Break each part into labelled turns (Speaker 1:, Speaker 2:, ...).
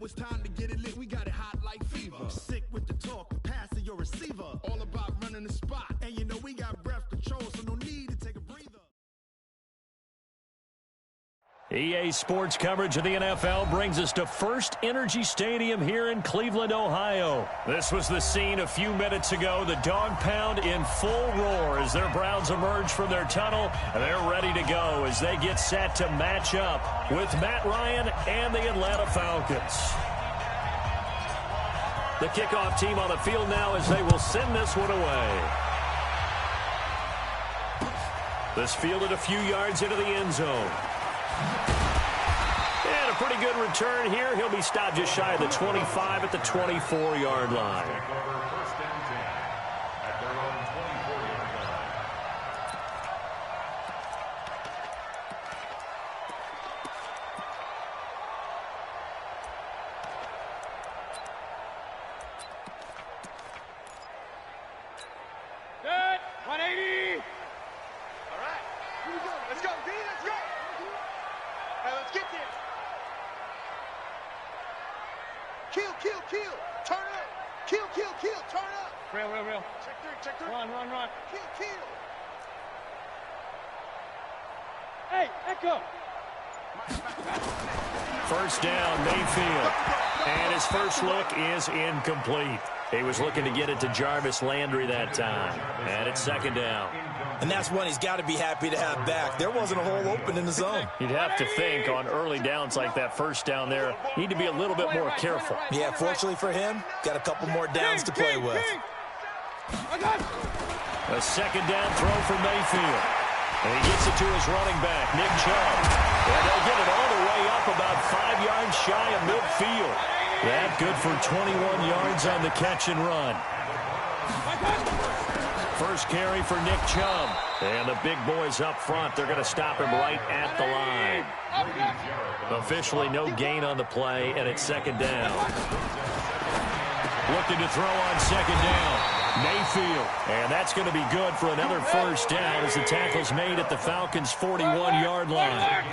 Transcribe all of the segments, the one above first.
Speaker 1: it's time to get it lit. We got it hot like fever. Sick with the talk, pass to your receiver. All about running the spot. And you know we got breath control, so no need to take a breather.
Speaker 2: EA Sports coverage of the NFL brings us to First Energy Stadium here in Cleveland, Ohio. This was the scene a few minutes ago. The dog pound in full roar as their Browns emerge from their tunnel. They're ready to go as they get set to match up with Matt Ryan and the Atlanta Falcons. The kickoff team on the field now as they will send this one away. This fielded a few yards into the end zone. And a pretty good return here. He'll be stopped just shy of the 25 at the 24-yard line.
Speaker 3: Good. 180. All right. Here we go. Let's go, D. Let's go. All right, let's get there. Kill. Turn up. Kill. Turn up. Real. Check three. Run. Kill. Hey, echo.
Speaker 2: First down, Mayfield. And his first look is incomplete. He was looking to get it to Jarvis Landry that time. And it's second down.
Speaker 4: And that's one he's got to be happy to have back. There wasn't a hole open in the zone.
Speaker 2: You'd have to think on early downs like that first down there, need to be a little bit more careful.
Speaker 4: Yeah, fortunately for him, got a couple more downs to play with.
Speaker 2: A second down throw for Mayfield. And he gets it to his running back, Nick Chubb. And they'll get it all the way up about 5 yards shy of midfield. That good for 21 yards on the catch and run. First carry for Nick Chubb. And the big boys up front, they're going to stop him right at the line. Officially no gain on the play, and it's second down. Looking to throw on second down. Mayfield. And that's going to be good for another first down as the tackle's made at the Falcons' 41-yard line.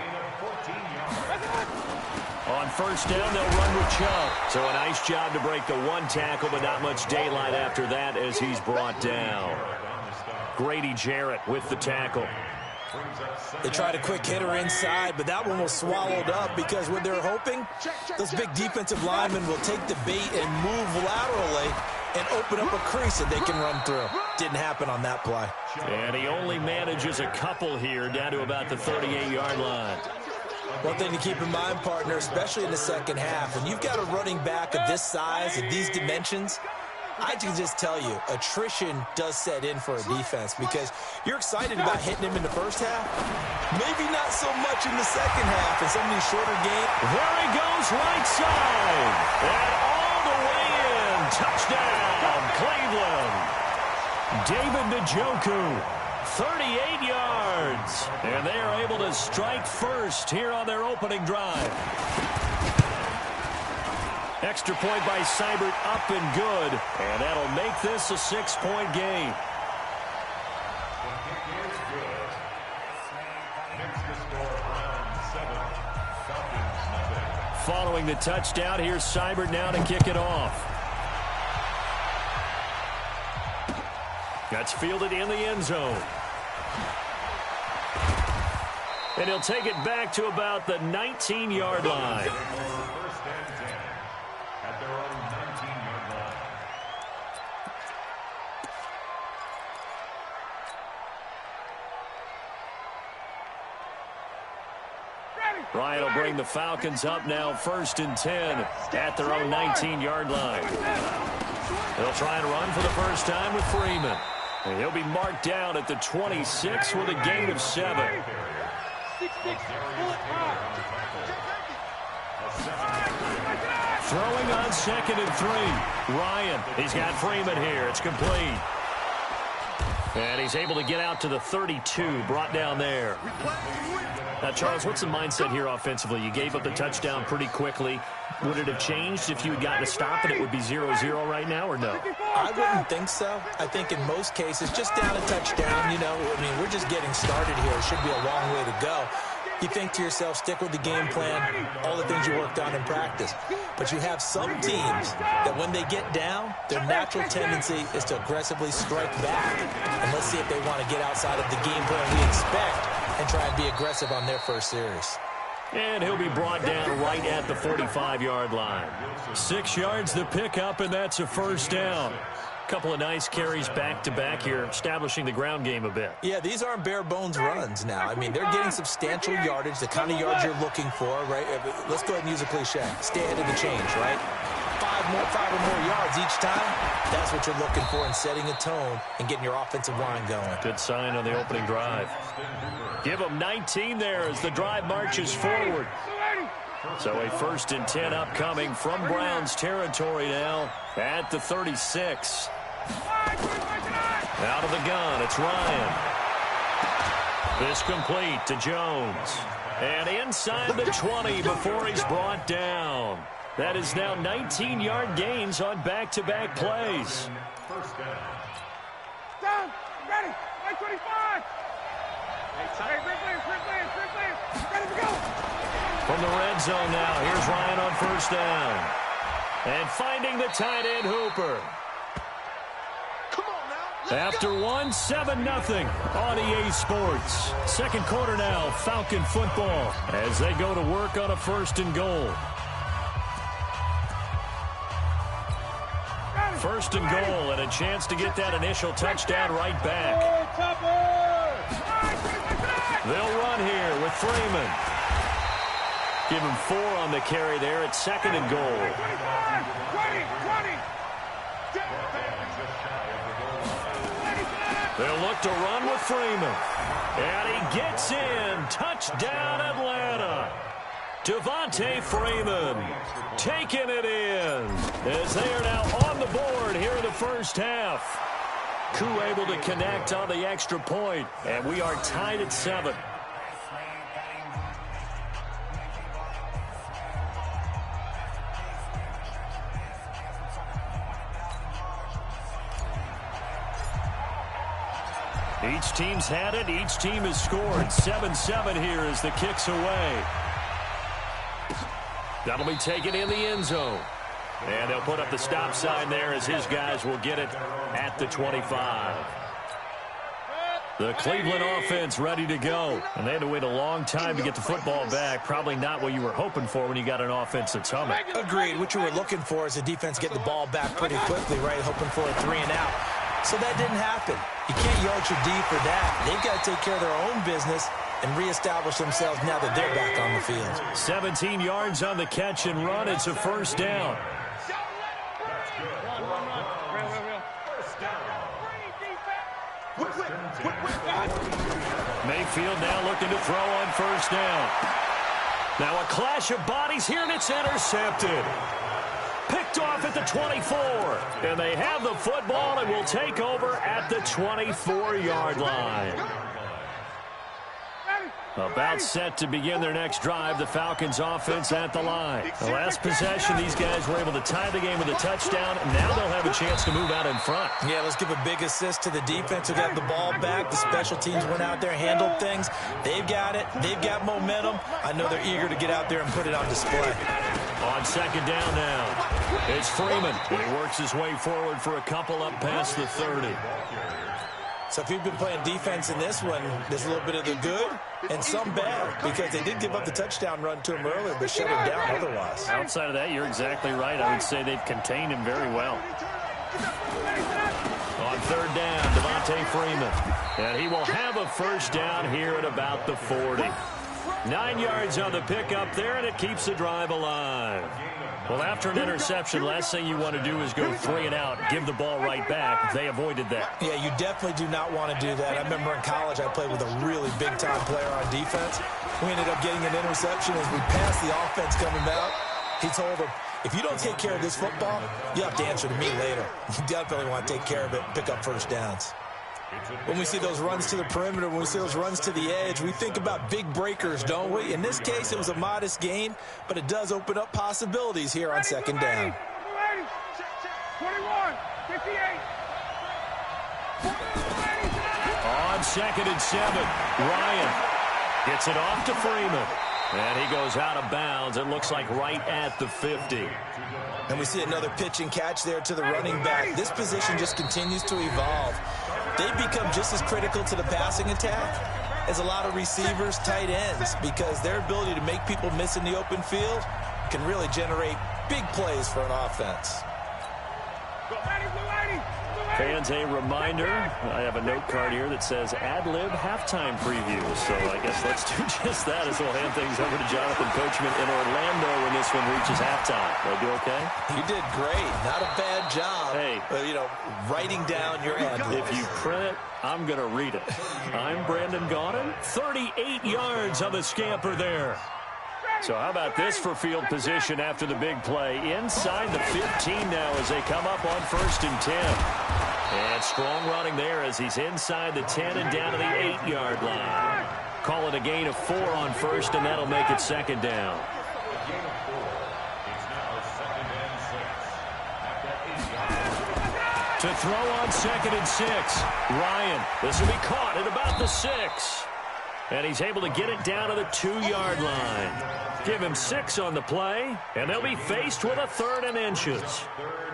Speaker 2: On first down, they'll run with Chubb. So a nice job to break the one tackle, but not much daylight after that as he's brought down. Grady Jarrett with the tackle.
Speaker 4: They tried a quick hitter inside, but that one was swallowed up because what they're hoping, those big defensive linemen will take the bait and move laterally and open up a crease that they can run through. Didn't happen on that play.
Speaker 2: And he only manages a couple here down to about the 38-yard line.
Speaker 4: One thing to keep in mind, partner, especially in the second half, when you've got a running back of this size, of these dimensions, I can just tell you, attrition does set in for a defense because you're excited about hitting him in the first half. Maybe not so much in the second half in some of these shorter games.
Speaker 2: There he goes right side. And all the way in. Touchdown, Cleveland. David Njoku, 38 yards. And they are able to strike first here on their opening drive. Extra point by Seibert, up and good. And that'll make this a 6-point game. Following the touchdown, here's Seibert now to kick it off. That's fielded in the end zone. And he'll take it back to about the 19-yard line. Ryan will bring the Falcons up now 1st and 10 at their own 19-yard line. They'll try and run for the first time with Freeman. And he'll be marked down at the 26 with a gain of 7. Throwing on 2nd and 3. Ryan, he's got Freeman here. It's complete. And he's able to get out to the 32, brought down there. Now, Charles, what's the mindset here offensively? You gave up the touchdown pretty quickly. Would it have changed if you had gotten a stop and it would be 0-0 right now, or no?
Speaker 4: I wouldn't think so. I think in most cases, just down a touchdown, you know, I mean, we're just getting started here. It should be a long way to go. You think to yourself, stick with the game plan, all the things you worked on in practice. But you have some teams that when they get down, their natural tendency is to aggressively strike back. And let's see if they want to get outside of the game plan we expect and try and be aggressive on their first series.
Speaker 2: And he'll be brought down right at the 45-yard line. 6 yards the pickup, and that's a first down. Couple of nice carries back-to-back here, establishing the ground game a bit.
Speaker 4: Yeah, these aren't bare-bones runs now. I mean, they're getting substantial yardage, the kind of yards you're looking for, right? Let's go ahead and use a cliche. Stay ahead of the change, right? 5 or more yards each time. That's what you're looking for in setting a tone and getting your offensive line going.
Speaker 2: Good sign on the opening drive. Give them 19 there as the drive marches forward. So a 1st and 10 upcoming from Browns territory now at the 36. Out of the gun, it's Ryan. This complete to Jones. And inside the 20 before he's brought down. That is now 19-yard gains on back-to-back plays.
Speaker 3: Down, ready, 125. Ready to go.
Speaker 2: From the red zone now, here's Ryan on 1st down. And finding the tight end Hooper.
Speaker 3: Come on now.
Speaker 2: After one, 7-0 on EA Sports. Second quarter now, Falcon football as they go to work on a 1st and goal. 1st and goal and a chance to get that initial touchdown right back. They'll run here with Freeman. Give him 4 on the carry there at 2nd and goal. 20. They'll look to run with Freeman. And he gets in. Touchdown, Atlanta. Devontae Freeman taking it in as they are now on the board here in the first half. Koo able to connect on the extra point, and we are tied at 7. Each team's had it. Each team has scored. 7-7 here as the kick's away. That'll be taken in the end zone. And they'll put up the stop sign there as his guys will get it at the 25. The Cleveland offense ready to go. And they had to wait a long time to get the football back. Probably not what you were hoping for when you got an offense that's humming.
Speaker 4: Agreed. What you were looking for is the defense get the ball back pretty quickly, right? Hoping for a 3 and out. So that didn't happen. You can't yard your D for that. They've got to take care of their own business and reestablish themselves now that they're back on the field. 17 yards on the catch and run. It's a first down. Mayfield now looking to throw on first down. Now a clash of bodies here, and it's intercepted. Picked off at the 24. And they have the football and will take over at the 24-yard line. About set to begin their next drive, the Falcons offense at the line. The last possession, these guys were able to tie the game with a touchdown. Now they'll have a chance to move out in front. Yeah, let's give a big assist to the defense who got the ball back. The special teams went out there, handled things. They've got it. They've got momentum. I know they're eager to get out there and put it on display.
Speaker 2: On second down now, it's Freeman. And he works his way forward for a couple up past the 30.
Speaker 4: So if you've been playing defense in this one, there's a little bit of the good and some bad, because they did give up the touchdown run to him earlier, but shut him down otherwise.
Speaker 2: Outside of that, you're exactly right. I would say they've contained him very well. On third down, Devontae Freeman. And he will have a first down here at about the 40. 9 yards on the pickup there, and it keeps the drive alive. Well, after an interception, last thing you want to do is go 3 and out, give the ball right back. They avoided that.
Speaker 4: Yeah, you definitely do not want to do that. I remember in college I played with a really big-time player on defense. We ended up getting an interception as we passed the offense coming out. He told him, if you don't take care of this football, you have to answer to me later. You definitely want to take care of it and pick up first downs. When we see those runs to the perimeter, when we see those runs to the edge, we think about big breakers, don't we? In this case, it was a modest gain, but it does open up possibilities here on second down.
Speaker 3: 21, 58.
Speaker 2: On 2nd and 7, Ryan. Gets it off to Freeman. And he goes out of bounds. It looks like right at the 50.
Speaker 4: And we see another pitch and catch there to the running back. This position just continues to evolve. They become just as critical to the passing attack as a lot of receivers, tight ends, because their ability to make people miss in the open field can really generate big plays for an offense.
Speaker 2: Fans, a reminder, I have a note card here that says ad-lib halftime preview. So I guess let's do just that as we'll hand things over to Jonathan Coachman in Orlando when this one reaches halftime. Did I do okay?
Speaker 4: You did great. Not a bad job.
Speaker 2: Hey.
Speaker 4: Writing down your ad-libs.
Speaker 2: If you print it, I'm going to read it. I'm Brandon Gaudin. 38 yards on the scamper there. So how about this for field position after the big play? Inside the 15 now as they come up on 1st and 10. And strong running there as he's inside the 10 and down to the 8-yard line. Call it a gain of 4 on 1st, and that'll make it 2nd down. To throw on 2nd and 6. Ryan, this will be caught at about the 6. And he's able to get it down to the 2-yard line. Give him 6 on the play, and they'll be faced with a 3rd and inches.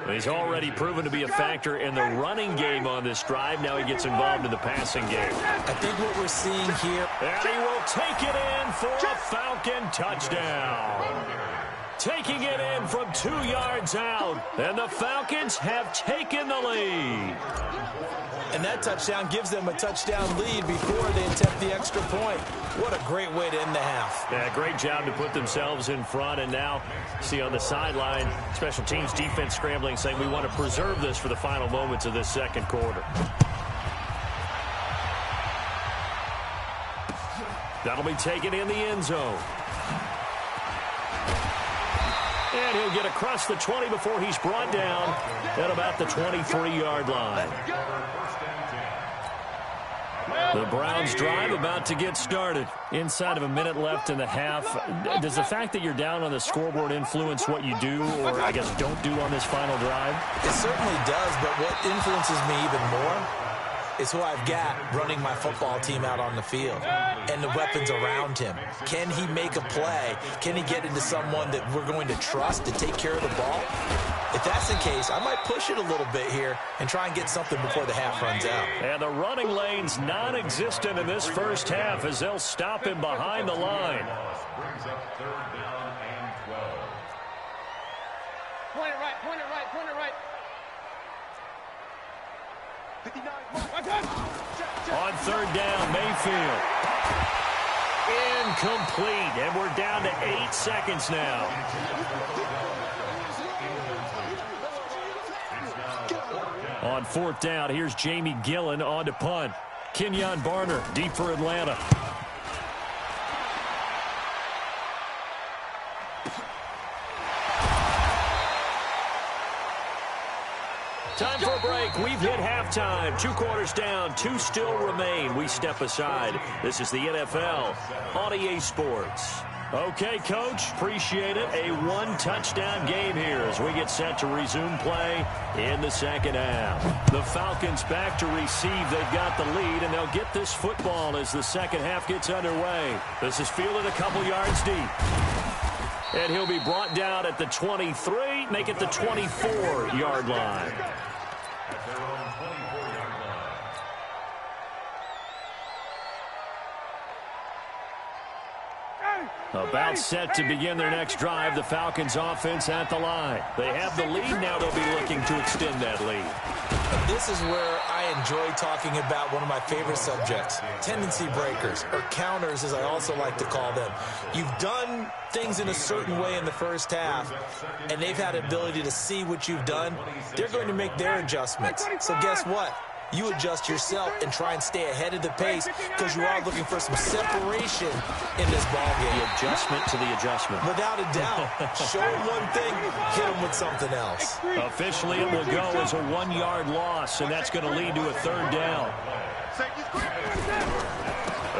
Speaker 2: He's already proven to be a factor in the running game on this drive. Now he gets involved in the passing game.
Speaker 4: I think what we're seeing here...
Speaker 2: And he will take it in for a Falcon touchdown. Taking it in from 2 yards out, and the Falcons have taken the lead.
Speaker 4: And that touchdown gives them a touchdown lead before they attempt the extra point. What a great way to end the half.
Speaker 2: Yeah, great job to put themselves in front. And now, see on the sideline, special teams defense scrambling, saying we want to preserve this for the final moments of this 2nd quarter. That'll be taken in the end zone. And he'll get across the 20 before he's brought down at about the 23-yard line. The Browns drive about to get started. Inside of a minute left in the half. Does the fact that you're down on the scoreboard influence what you do, or I guess don't do on this final drive?
Speaker 4: It certainly does, but what influences me even more is who I've got running my football team out on the field and the weapons around him. Can he make a play? Can he get into someone that we're going to trust to take care of the ball? If that's the case, I might push it a little bit here and try and get something before the half runs out.
Speaker 2: And the running lane's non-existent in this first half as they'll stop him behind the line.
Speaker 3: Point it right, point it right, point it right.
Speaker 2: On 3rd down, Mayfield. Incomplete, and we're down to 8 seconds now. On 4th down, here's Jamie Gillen on to punt. Kenyon Barner, deep for Atlanta. Time for a break. We've hit halftime. 2 quarters down. 2 still remain. We step aside. This is the NFL on EA Sports. Okay, Coach. Appreciate it. A 1-touchdown game here as we get set to resume play in the 2nd half. The Falcons back to receive. They've got the lead, and they'll get this football as the 2nd half gets underway. This is fielded a couple yards deep. And he'll be brought down at the 23, make it the 24-yard line. About set to begin their next drive, the Falcons offense at the line. They have the lead now. They'll be looking to extend that lead.
Speaker 4: And this is where I enjoy talking about one of my favorite subjects, tendency breakers, or counters as I also like to call them. You've done things in a certain way in the first half, and they've had the ability to see what you've done. They're going to make their adjustments. So guess what? You adjust yourself and try and stay ahead of the pace because you are looking for some separation in this ballgame.
Speaker 2: The adjustment to the adjustment.
Speaker 4: Without a doubt. Show them one thing, hit them with something else.
Speaker 2: Officially, it will go as a 1-yard loss, and that's going to lead to a 3rd down.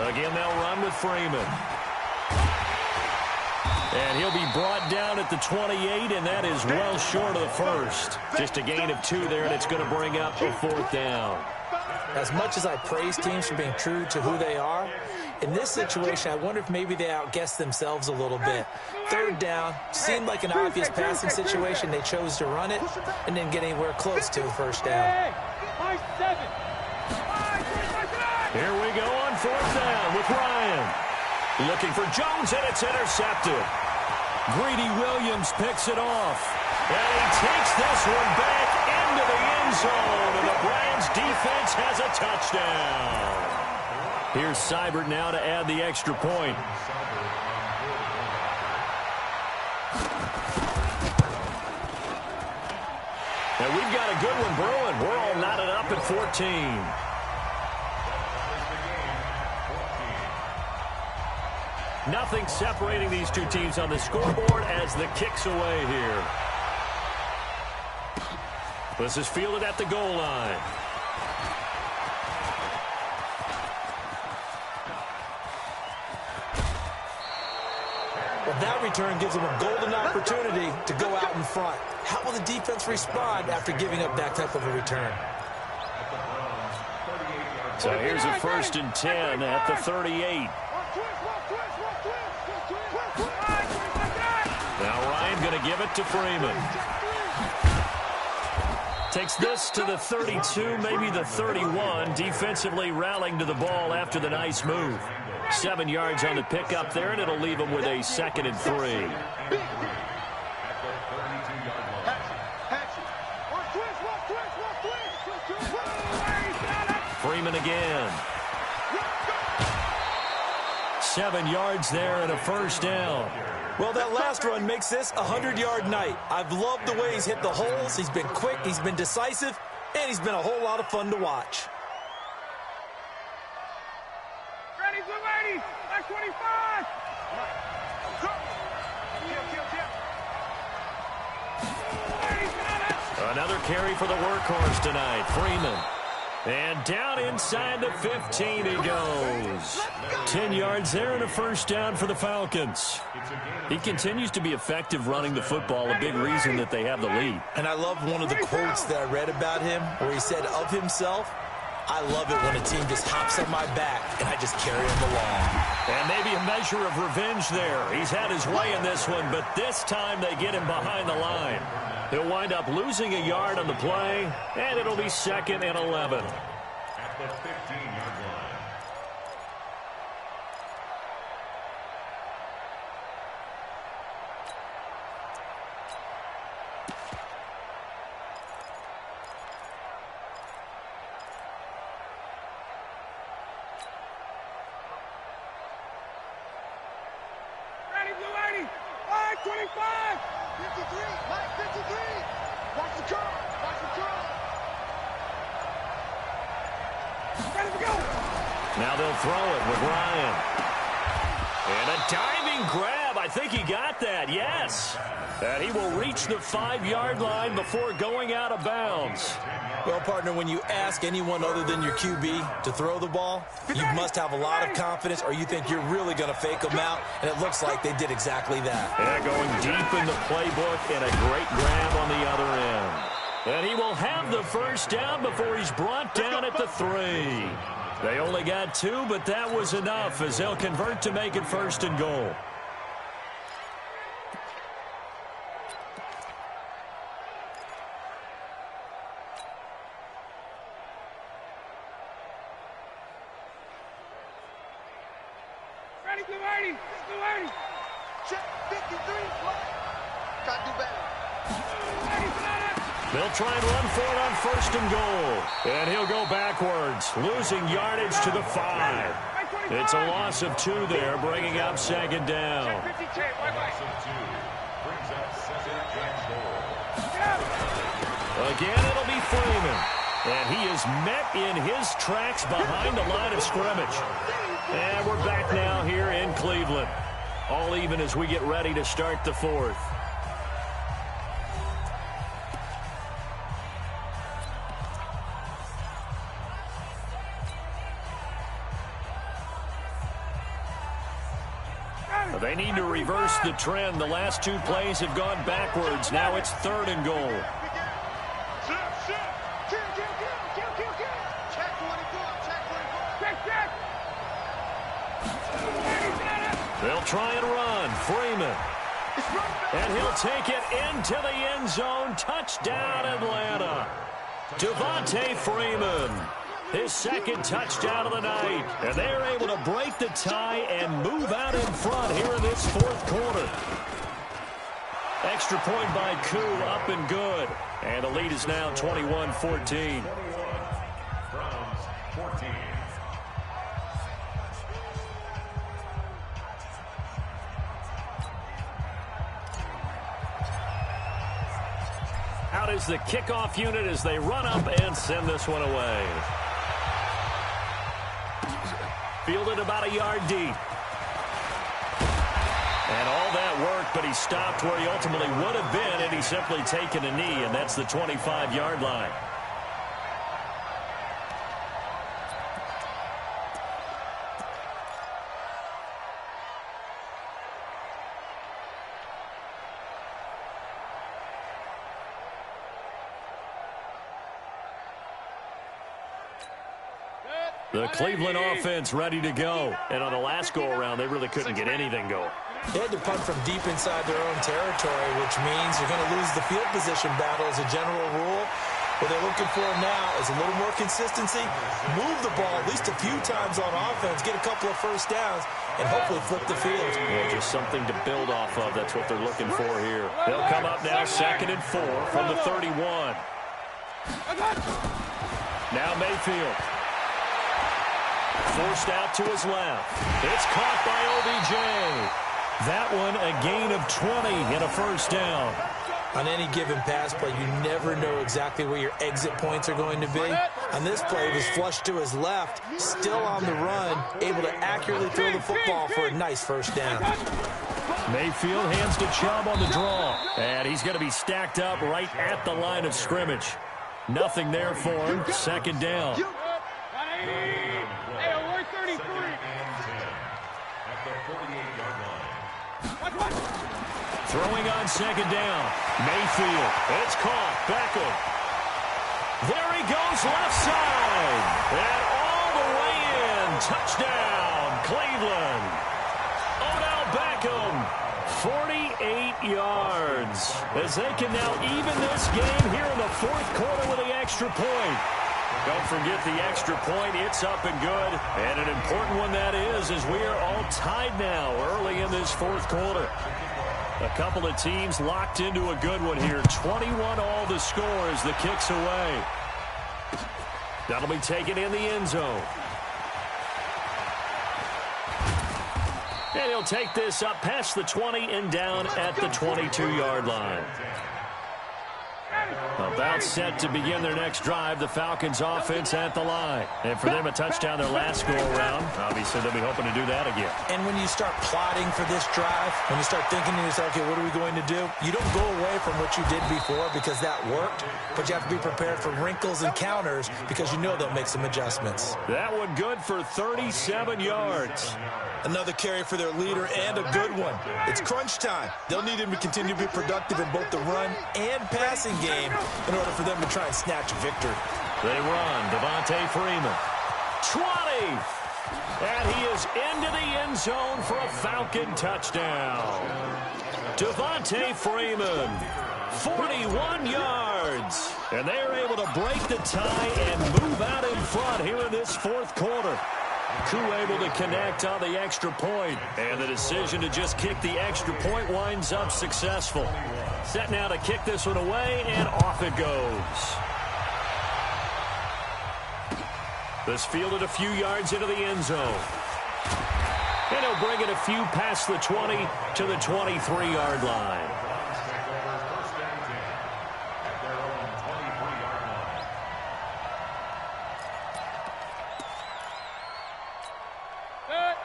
Speaker 2: Again, they'll run with Freeman. And he'll be brought down at the 28, and that is well short of the first. Just a gain of 2 there, and it's going to bring up a 4th down.
Speaker 4: As much as I praise teams for being true to who they are, In this situation, I wonder if maybe they outguessed themselves a little bit. Third down, seemed like an obvious passing situation. They chose to run it and didn't get anywhere close to a first down.
Speaker 2: Here we go on fourth down with Ryan. Looking for Jones, and it's intercepted. Greedy Williams picks it off. And he takes this one back into the end zone, and the Browns defense has a touchdown. Here's Seibert now to add the extra point. And we've got a good one brewing. We're all knotted up at 14. Nothing separating these two teams on the scoreboard as the kick's away here. This is fielded at the goal line.
Speaker 4: Well, that return gives them a golden opportunity to go out in front. How will the defense respond after giving up that type of a return?
Speaker 2: So here's a 1st and 10 at the 38. Now Ryan going to give it to Freeman. Takes this to the 32, maybe the 31. Defensively rallying to the ball after the nice move. 7 yards on the pickup there, and it'll leave them with a 2nd and 3. Freeman again. 7 yards there and a first down.
Speaker 4: Well, that last run makes this a 100-yard night. I've loved the way he's hit the holes. He's been quick, he's been decisive, and he's been a whole lot of fun to watch.
Speaker 3: Ready, blue 80, like 25.
Speaker 2: Another carry for the workhorse tonight, Freeman. And down inside the 15 he goes. 10 yards there and a first down for the Falcons. He continues to be effective running the football, a big reason that they have the lead.
Speaker 4: And I love one of the quotes that I read about him where he said of himself, I love it when a team just hops on my back and I just carry him along.
Speaker 2: And maybe a measure of revenge there. He's had his way in this one, but this time they get him behind the line. He'll wind up losing a yard on the play, and it'll be 2nd and 11.
Speaker 5: At the 15-yard line.
Speaker 3: Ready, blue 80, 525. 53, Mike, 53. Watch the curl, watch the curl. Ready to go.
Speaker 2: Now they'll throw it with Ryan. And a diving grab. I think he got that, yes. And he will reach the 5-yard line before going out of bounds.
Speaker 4: Well, partner, when you ask anyone other than your QB to throw the ball, you must have a lot of confidence or you think you're really going to fake them out, and it looks like they did exactly that.
Speaker 2: Yeah, going deep in the playbook and a great grab on the other end. And he will have the first down before he's brought down at the 3. They only got 2, but that was enough as they'll convert to make it 1st and goal.
Speaker 3: Ready, blue 80, blue 80. Check 53, Mike. Got to do better.
Speaker 2: They'll try and run for it on 1st and goal. And he'll go backwards, losing yardage to the 5. It's a loss of 2 there, bringing up 2nd down. Again, it'll be Freeman. And he is met in his tracks behind the line of scrimmage. And we're back now here in Cleveland. All even as we get ready to start the 4th. They need to reverse the trend. The last 2 plays have gone backwards. Now it's 3rd and goal. They'll try and run. Freeman. And he'll take it into the end zone. Touchdown, Atlanta. Devontae Freeman. His second touchdown of the night. And they're able to break the tie and move out in front here in this fourth quarter. Extra point by Koo, up and good. And the lead is now 21-14. Out is the kickoff unit as they run up and send this one away. Fielded about a yard deep. And all that work, but he stopped where he ultimately would have been had he simply taken a knee, and that's the 25-yard line. The Cleveland offense ready to go. And on the last go-around, they really couldn't get anything going.
Speaker 4: They had to punt from deep inside their own territory, which means you're going to lose the field position battle as a general rule. What they're looking for now is a little more consistency, move the ball at least a few times on offense, get a couple of first downs, and hopefully flip the field.
Speaker 2: Well, just something to build off of. That's what they're looking for here. They'll come up now 2nd and 4 from the 31. Now Mayfield. Forced out to his left. It's caught by OBJ. That one a gain of 20 and a first down.
Speaker 4: On any given pass play, you never know exactly where your exit points are going to be. On this play, he was flushed to his left, still on the run, able to accurately throw the football for a nice first down.
Speaker 2: Mayfield hands to Chubb on the draw. And he's going to be stacked up right at the line of scrimmage. Nothing there for him. 2nd down. Throwing on 2nd down. Mayfield. It's caught. Beckham. There he goes left side. And all the way in. Touchdown, Cleveland. Odell Beckham. 48 yards. As they can now even this game here in the fourth quarter with the extra point. Don't forget the extra point. It's up and good. And an important one that is, as we are all tied now early in this fourth quarter. A couple of teams locked into a good one here. 21 all the score as the kick's away. That'll be taken in the end zone. And he'll take this up past the 20 and down at the 22-yard line. About set to begin their next drive. The Falcons offense at the line. And for them, a touchdown their last go-around. Obviously, they'll be hoping to do that again.
Speaker 4: And when you start plotting for this drive, when you start thinking to yourself, okay, what are we going to do? You don't go away from what you did before because that worked, but you have to be prepared for wrinkles and counters because you know they'll make some adjustments.
Speaker 2: That one good for 37 yards.
Speaker 4: Another carry for their leader and a good one. It's crunch time. They'll need him to continue to be productive in both the run and passing game in order for them to try and snatch a victory.
Speaker 2: They run. Devontae Freeman. 20. And he is into the end zone for a Falcon touchdown. Devontae Freeman. 41 yards. And they are able to break the tie and move out in front here in this fourth quarter. Koo able to connect on the extra point, and the decision to just kick the extra point winds up successful. Set now to kick this one away, and off it goes. This fielded a few yards into the end zone. And he'll bring it a few past the 20 to the 23-yard line.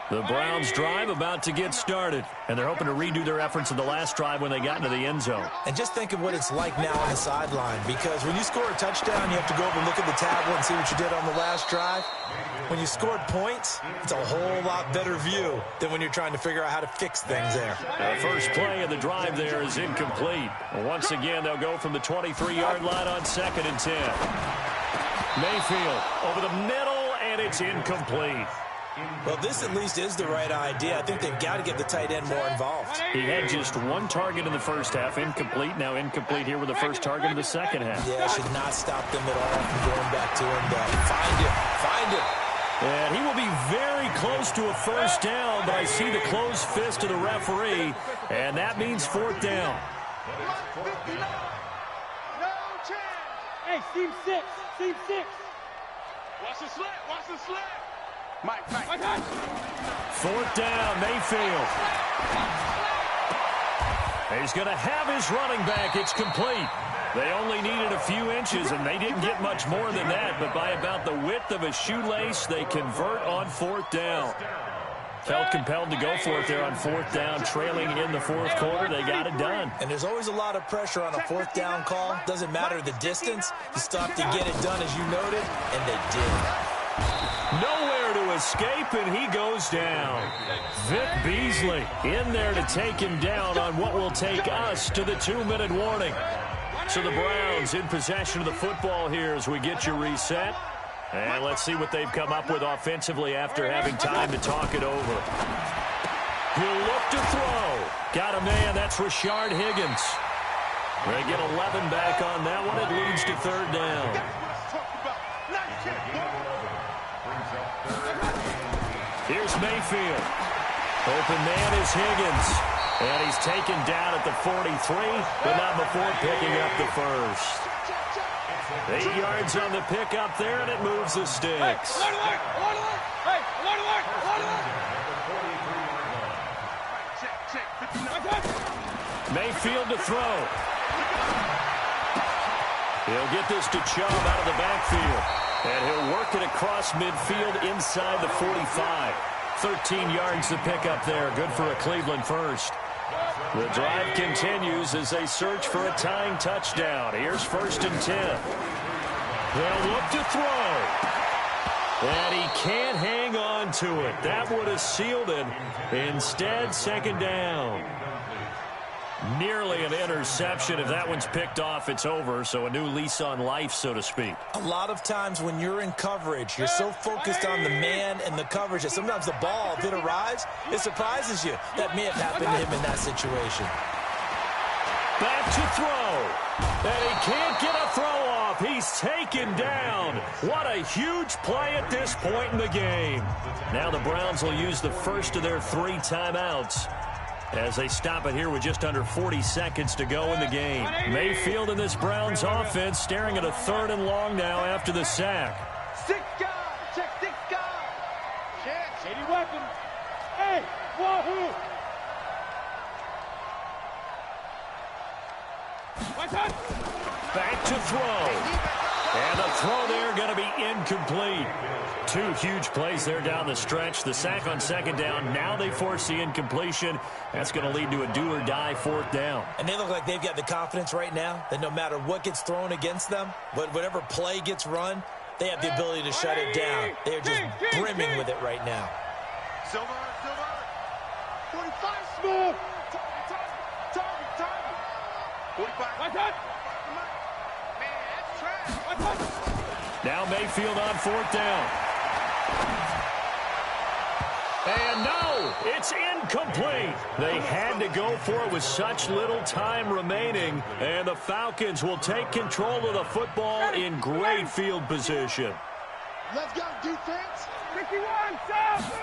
Speaker 2: The Browns drive about to get started, and they're hoping to redo their efforts in the last drive when they got into the end zone.
Speaker 4: And just think of what it's like now on the sideline, because when you score a touchdown, you have to go over and look at the tablet and see what you did on the last drive. When you scored points, it's a whole lot better view than when you're trying to figure out how to fix things there.
Speaker 2: The first play of the drive there is incomplete. Once again, they'll go from the 23-yard line on 2nd and 10. Mayfield over the middle, and it's incomplete.
Speaker 4: Well, this at least is the right idea. I think they've got to get the tight end more involved.
Speaker 2: He had just one target in the first half, incomplete. Now incomplete here with the first target of the second half.
Speaker 4: Yeah, should not stop them at all from going back to him. Find him.
Speaker 2: And he will be very close to a first down, but I see the closed fist of the referee, and that means fourth down.
Speaker 3: Hey, seam six. Watch the slant. Mike.
Speaker 2: Fourth down, Mayfield. He's going to have his running back. It's complete. They only needed a few inches, and they didn't get much more than that, but by about the width of a shoelace, they convert on fourth down. Felt compelled to go for it there on fourth down, trailing in the fourth quarter. They got it done.
Speaker 4: And there's always a lot of pressure on a fourth down call. Doesn't matter the distance. You stop to get it done, as you noted, and they did.
Speaker 2: Nowhere to escape, and he goes down. Vic Beasley in there to take him down on what will take us to the 2-minute warning. So the Browns in possession of the football here as we get you reset. And let's see what they've come up with offensively after having time to talk it over. He'll look to throw. Got a man. That's Rashard Higgins. They get 11 back on that one. It leads to third down. Here's Mayfield. Open man is Higgins. And he's taken down at the 43, but not before picking up the first. 8 yards on the pickup there, and it moves the sticks. Mayfield to throw. He'll get this to Chubb out of the backfield. And he'll work it across midfield inside the 45. 13 yards to pick up there. Good for a Cleveland first. The drive continues as they search for a tying touchdown. Here's 1st and 10. They'll look to throw. And he can't hang on to it. That would have sealed it. Instead, second down. Nearly an interception. If that one's picked off, it's over. So a new lease on life, so to speak.
Speaker 4: A lot of times when you're in coverage, you're so focused on the man and the coverage that sometimes the ball, if it arrives, it surprises you. That may have happened to him in that situation.
Speaker 2: Back to throw. And he can't get a throw off. He's taken down. What a huge play at this point in the game. Now the Browns will use the first of their 3 timeouts as they stop it here with just under 40 seconds to go in the game. Mayfield in this Browns offense staring at a 3rd and long now after the sack.
Speaker 3: 6 guys. Check 6 guys. Check. Shady weapon. Hey, wahoo.
Speaker 2: Back to throw. And the throw there going to be incomplete. 2 huge plays there down the stretch. The sack on second down. Now they force the incompletion. That's going to lead to a do-or-die 4th down.
Speaker 4: And they look like they've got the confidence right now that no matter what gets thrown against them, whatever play gets run, they have the ability to shut it down. They're just brimming with it right now.
Speaker 3: Silver. 45 smooth. Target. 45. Man, that's trash.
Speaker 2: Now Mayfield on 4th down. And no, it's incomplete. They had to go for it with such little time remaining. And the Falcons will take control of the football in great field position.
Speaker 3: Let's go, defense.
Speaker 6: 51, south.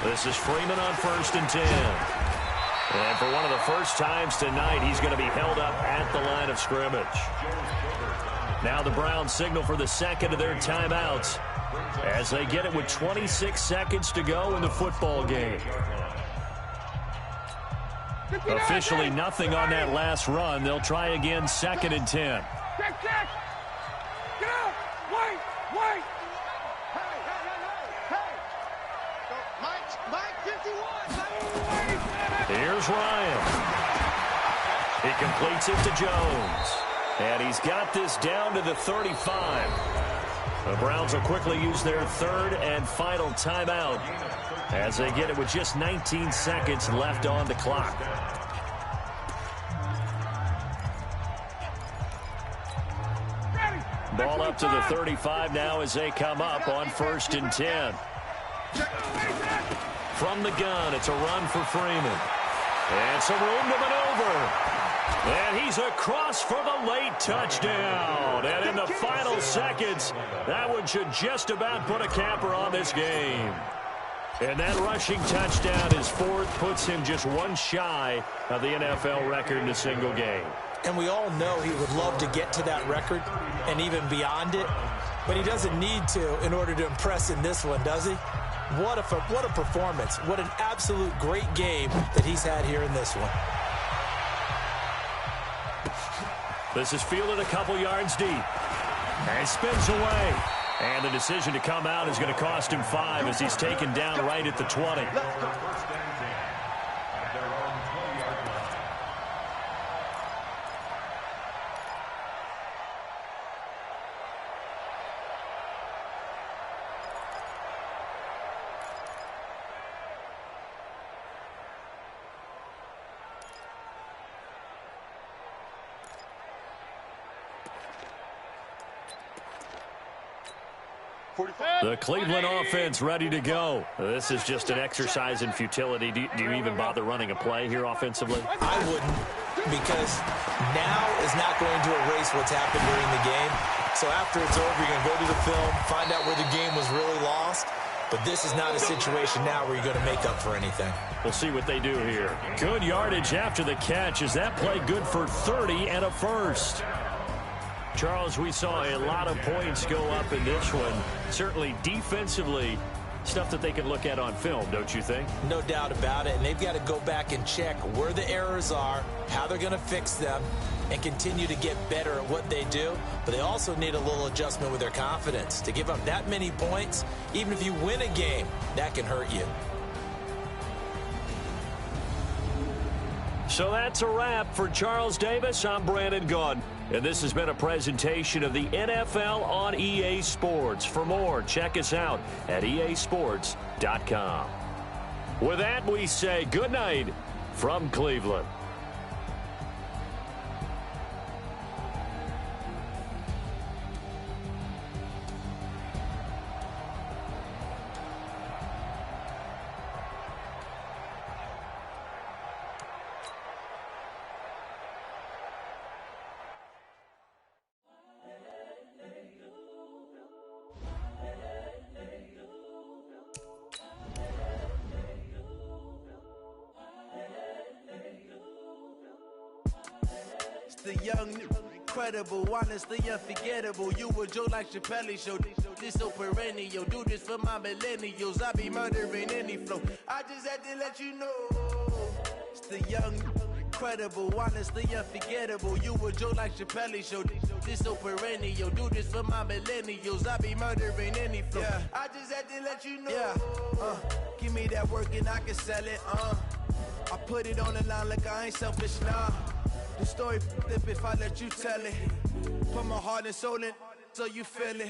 Speaker 2: This is Freeman on 1st and 10. And for one of the first times tonight, he's going to be held up at the line of scrimmage. Now the Browns signal for the second of their timeouts as they get it with 26 seconds to go in the football game. Officially nothing on that last run. They'll try again 2nd and 10.
Speaker 6: Check. Get out. Wait.
Speaker 3: Hey. Mike 51.
Speaker 2: Here's Ryan. He completes it to Jones. And he's got this down to the 35. The Browns will quickly use their 3rd and final timeout as they get it with just 19 seconds left on the clock. Ball up to the 35 now as they come up on 1st and 10. From the gun, it's a run for Freeman. And some room to maneuver. And he's across for the late touchdown. And in the final seconds, that one should just about put a capper on this game. And that rushing touchdown, his fourth, puts him just one shy of the NFL record in a single game.
Speaker 4: And we all know he would love to get to that record and even beyond it. But he doesn't need to in order to impress in this one, does he? What a performance. What an absolute great game that he's had here in this one.
Speaker 2: This is fielded a couple yards deep. And spins away. And the decision to come out is going to cost him 5 as he's taken down right at the 20. The Cleveland offense ready to go. This is just an exercise in futility. Do you even bother running a play here offensively?
Speaker 4: I wouldn't, because now is not going to erase what's happened during the game. So after it's over, you're going to go to the film, find out where the game was really lost. But this is not a situation now where you're going to make up for anything.
Speaker 2: We'll see what they do here. Good yardage after the catch. Is that play good for 30 and a first? Charles, we saw a lot of points go up in this one. Certainly defensively, stuff that they can look at on film, don't you think?
Speaker 4: No doubt about it. And they've got to go back and check where the errors are, how they're going to fix them, and continue to get better at what they do. But they also need a little adjustment with their confidence. To give up that many points, even if you win a game, that can hurt you.
Speaker 2: So that's a wrap for Charles Davis. I'm Brandon Gaudin. And this has been a presentation of the NFL on EA Sports. For more, check us out at easports.com. With that, we say good night from Cleveland.
Speaker 7: The young, incredible, honestly unforgettable. You a Joe like Chappelle show. This so perennial. Do this for my millennials. I be murdering any flow. I just had to let you know. It's the young, incredible, honestly unforgettable. You a Joe like Chappelle show. This so perennial. Do this for my millennials. I be murdering any flow. Yeah. I just had to let you know. Yeah. Give me that work and I can sell it. I put it on the line like I ain't selfish, nah. The story flip if I let you tell it. Put my heart and soul in so you feel it.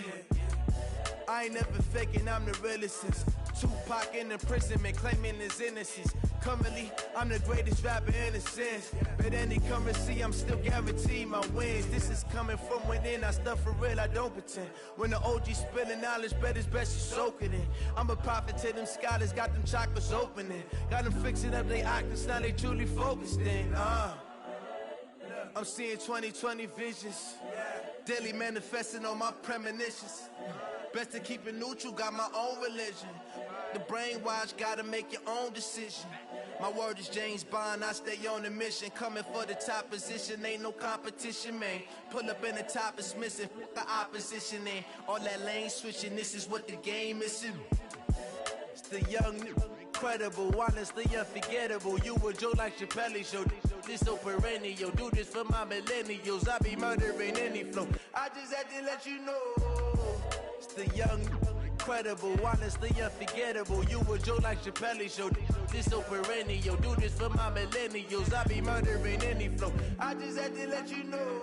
Speaker 7: I ain't never faking, I'm the realest since Tupac in imprisonment, claiming his innocence. Currently, I'm the greatest rapper in a sense. But any currency, I'm still guaranteed my wins. This is coming from within, I stuff for real, I don't pretend. When the OG spilling knowledge, bet it's best you soak it in. I'm a prophet to them scholars, got them chakras opening. Got them fixing up they octaves, now they truly focused in. I'm seeing 2020 visions. Daily manifesting on my premonitions. Best to keep it neutral, got my own religion. The brainwash, gotta make your own decision. My word is James Bond, I stay on the mission. Coming for the top position, ain't no competition, man. Pull up in the top, it's missing, the opposition in. All that lane switching, this is what the game is. It's the young, incredible, honestly unforgettable. You a Joe like Chappelle show. This so perennial. Do this for my millennials. I be murdering any flow. I just had to let you know. It's the young, incredible, honestly unforgettable. You a Joe like Chappelle show. This so perennial. Do this for my millennials. I be murdering any flow. I just had to let you know.